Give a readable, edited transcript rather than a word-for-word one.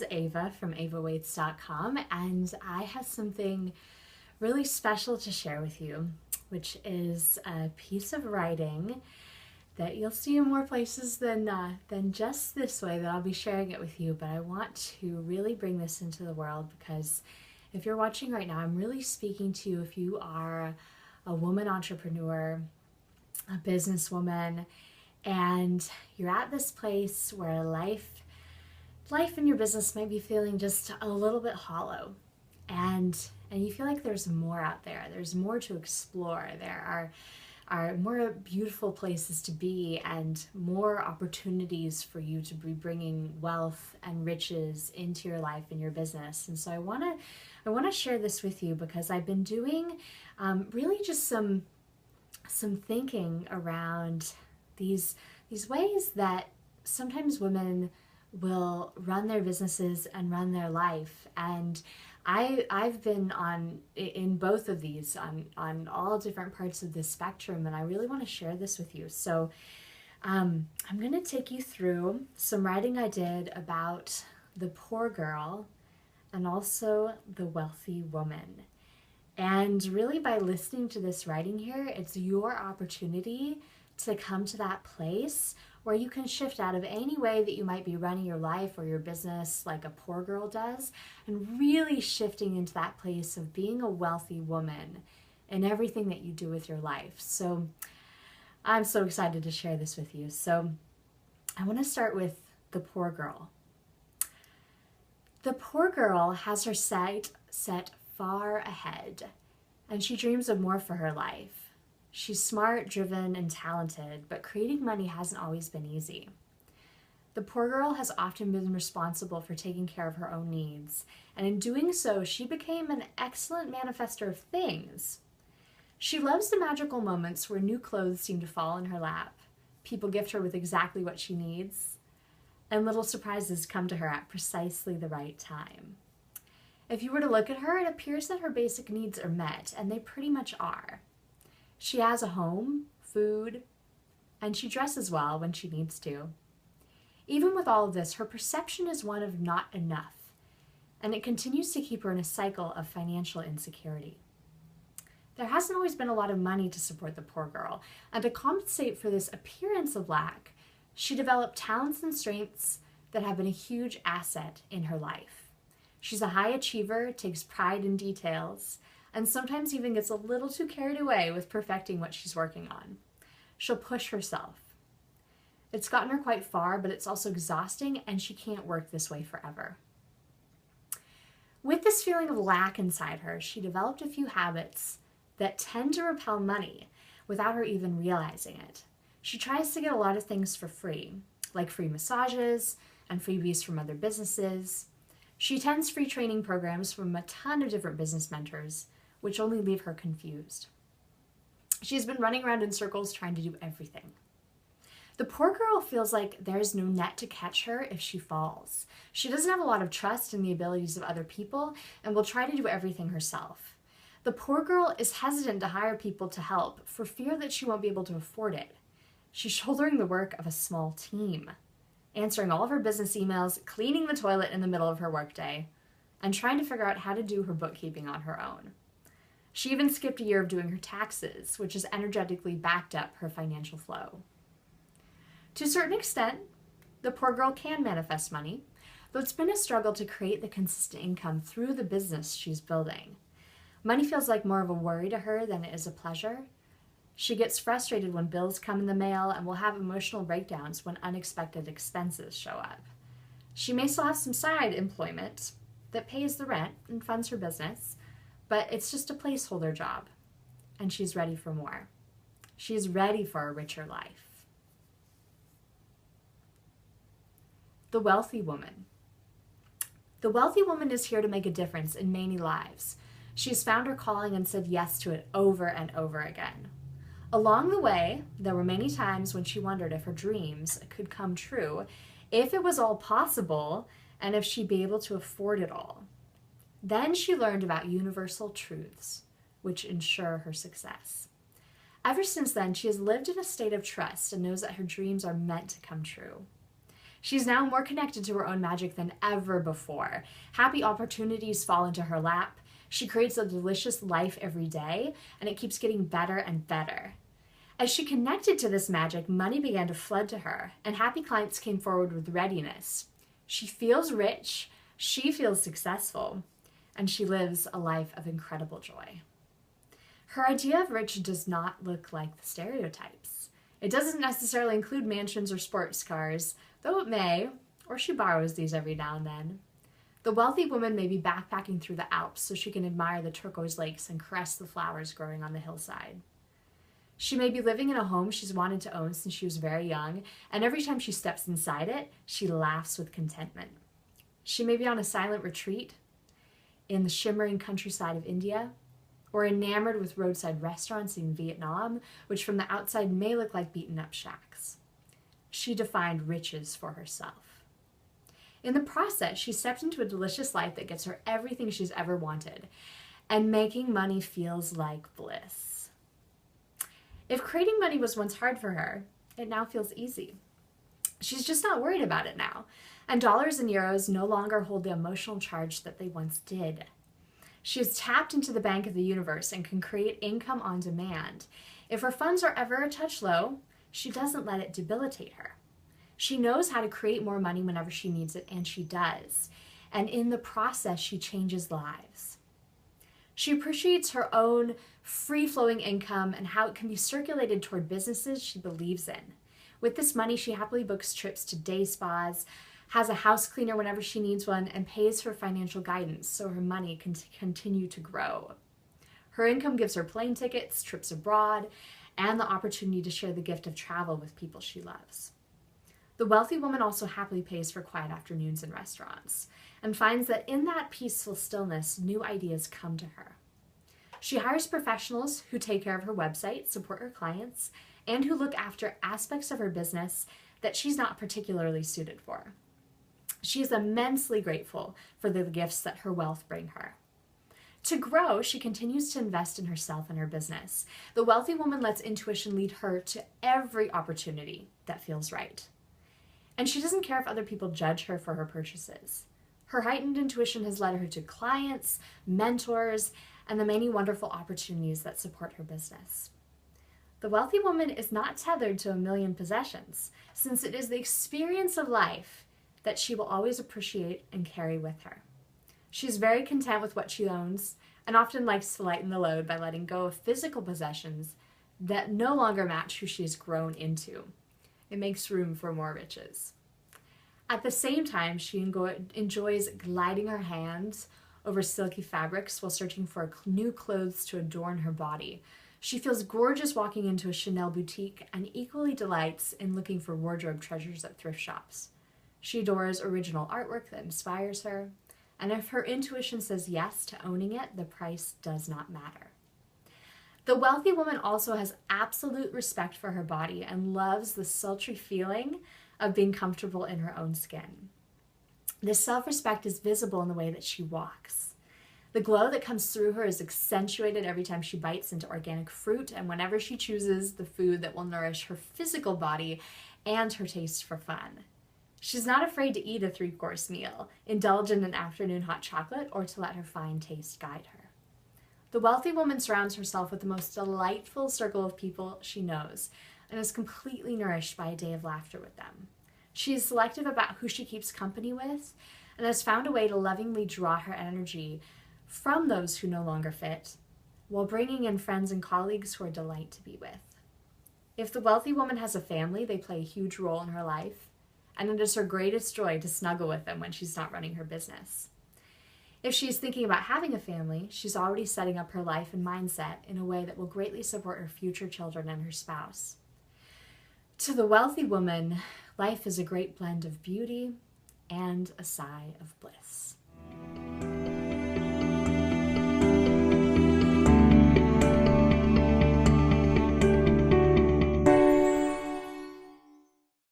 is Ava from avawaits.com, and I have something really special to share with you, which is a piece of writing that you'll see in more places than just this way, that I'll be sharing it with you. But I want to really bring this into the world because if you're watching right now, I'm really speaking to you if you are a woman entrepreneur, a businesswoman, and you're at this place where life in your business might be feeling just a little bit hollow, and you feel like there's more out there. There's more to explore. There are more beautiful places to be and more opportunities for you to be bringing wealth and riches into your life and your business. And so I want to share this with you because I've been doing really just some thinking around these ways that sometimes women will run their businesses and run their life. And I've been in both of these, on all different parts of the spectrum, and I really want to share this with you. So I'm going to take you through some writing I did about the poor girl and also the wealthy woman. And really, by listening to this writing here, it's your opportunity to come to that place where you can shift out of any way that you might be running your life or your business like a poor girl does, and really shifting into that place of being a wealthy woman in everything that you do with your life. So I'm so excited to share this with you. So I want to start with the poor girl. The poor girl has her sight set far ahead, and she dreams of more for her life. She's smart, driven, and talented, but creating money hasn't always been easy. The poor girl has often been responsible for taking care of her own needs, and in doing so, she became an excellent manifester of things. She loves the magical moments where new clothes seem to fall in her lap, people gift her with exactly what she needs, and little surprises come to her at precisely the right time. If you were to look at her, it appears that her basic needs are met, and they pretty much are. She has a home, food, and she dresses well when she needs to. Even with all of this, her perception is one of not enough, and it continues to keep her in a cycle of financial insecurity. There hasn't always been a lot of money to support the poor girl, and to compensate for this appearance of lack, she developed talents and strengths that have been a huge asset in her life. She's a high achiever, takes pride in details, and sometimes even gets a little too carried away with perfecting what she's working on. She'll push herself. It's gotten her quite far, but it's also exhausting, and she can't work this way forever. With this feeling of lack inside her, she developed a few habits that tend to repel money without her even realizing it. She tries to get a lot of things for free, like free massages and freebies from other businesses. She attends free training programs from a ton of different business mentors, which only leave her confused. She's been running around in circles trying to do everything. The poor girl feels like there's no net to catch her if she falls. She doesn't have a lot of trust in the abilities of other people and will try to do everything herself. The poor girl is hesitant to hire people to help for fear that she won't be able to afford it. She's shouldering the work of a small team, answering all of her business emails, cleaning the toilet in the middle of her workday, and trying to figure out how to do her bookkeeping on her own. She even skipped a year of doing her taxes, which has energetically backed up her financial flow. To a certain extent, the poor girl can manifest money, though it's been a struggle to create the consistent income through the business she's building. Money feels like more of a worry to her than it is a pleasure. She gets frustrated when bills come in the mail and will have emotional breakdowns when unexpected expenses show up. She may still have some side employment that pays the rent and funds her business, but it's just a placeholder job, and she's ready for more. She's ready for a richer life. The wealthy woman. The wealthy woman is here to make a difference in many lives. She's found her calling and said yes to it over and over again. Along the way, there were many times when she wondered if her dreams could come true, if it was all possible, and if she'd be able to afford it all. Then she learned about universal truths, which ensure her success. Ever since then, she has lived in a state of trust and knows that her dreams are meant to come true. She's now more connected to her own magic than ever before. Happy opportunities fall into her lap. She creates a delicious life every day, and it keeps getting better and better. As she connected to this magic, money began to flood to her, and happy clients came forward with readiness. She feels rich, she feels successful, and she lives a life of incredible joy. Her idea of rich does not look like the stereotypes. It doesn't necessarily include mansions or sports cars, though it may, or she borrows these every now and then. The wealthy woman may be backpacking through the Alps so she can admire the turquoise lakes and caress the flowers growing on the hillside. She may be living in a home she's wanted to own since she was very young, and every time she steps inside it, she laughs with contentment. She may be on a silent retreat in the shimmering countryside of India, or enamored with roadside restaurants in Vietnam, which from the outside may look like beaten-up shacks. She defined riches for herself. In the process, she stepped into a delicious life that gives her everything she's ever wanted, and making money feels like bliss. If creating money was once hard for her, it now feels easy. She's just not worried about it now, and dollars and euros no longer hold the emotional charge that they once did. She has tapped into the bank of the universe and can create income on demand. If her funds are ever a touch low, she doesn't let it debilitate her. She knows how to create more money whenever she needs it, and she does. And in the process, she changes lives. She appreciates her own free-flowing income and how it can be circulated toward businesses she believes in. With this money, she happily books trips to day spas, has a house cleaner whenever she needs one, and pays for financial guidance so her money can continue to grow. Her income gives her plane tickets, trips abroad, and the opportunity to share the gift of travel with people she loves. The wealthy woman also happily pays for quiet afternoons in restaurants and finds that in that peaceful stillness, new ideas come to her. She hires professionals who take care of her website, support her clients, and who look after aspects of her business that she's not particularly suited for. She is immensely grateful for the gifts that her wealth bring her. To grow, she continues to invest in herself and her business. The wealthy woman lets intuition lead her to every opportunity that feels right. And she doesn't care if other people judge her for her purchases. Her heightened intuition has led her to clients, mentors, and the many wonderful opportunities that support her business. The wealthy woman is not tethered to a million possessions, since it is the experience of life that she will always appreciate and carry with her. She is very content with what she owns and often likes to lighten the load by letting go of physical possessions that no longer match who she has grown into. It makes room for more riches. At the same time, she enjoys gliding her hands over silky fabrics while searching for new clothes to adorn her body. She feels gorgeous walking into a Chanel boutique and equally delights in looking for wardrobe treasures at thrift shops. She adores original artwork that inspires her, and if her intuition says yes to owning it, the price does not matter. The wealthy woman also has absolute respect for her body and loves the sultry feeling of being comfortable in her own skin. This self-respect is visible in the way that she walks. The glow that comes through her is accentuated every time she bites into organic fruit and whenever she chooses the food that will nourish her physical body and her taste for fun. She's not afraid to eat a 3-course meal, indulge in an afternoon hot chocolate, or to let her fine taste guide her. The wealthy woman surrounds herself with the most delightful circle of people she knows and is completely nourished by a day of laughter with them. She is selective about who she keeps company with and has found a way to lovingly draw her energy from those who no longer fit, while bringing in friends and colleagues who are a delight to be with. If the wealthy woman has a family, they play a huge role in her life, and it is her greatest joy to snuggle with them when she's not running her business. If she's thinking about having a family, she's already setting up her life and mindset in a way that will greatly support her future children and her spouse. To the wealthy woman, life is a great blend of beauty and a sigh of bliss.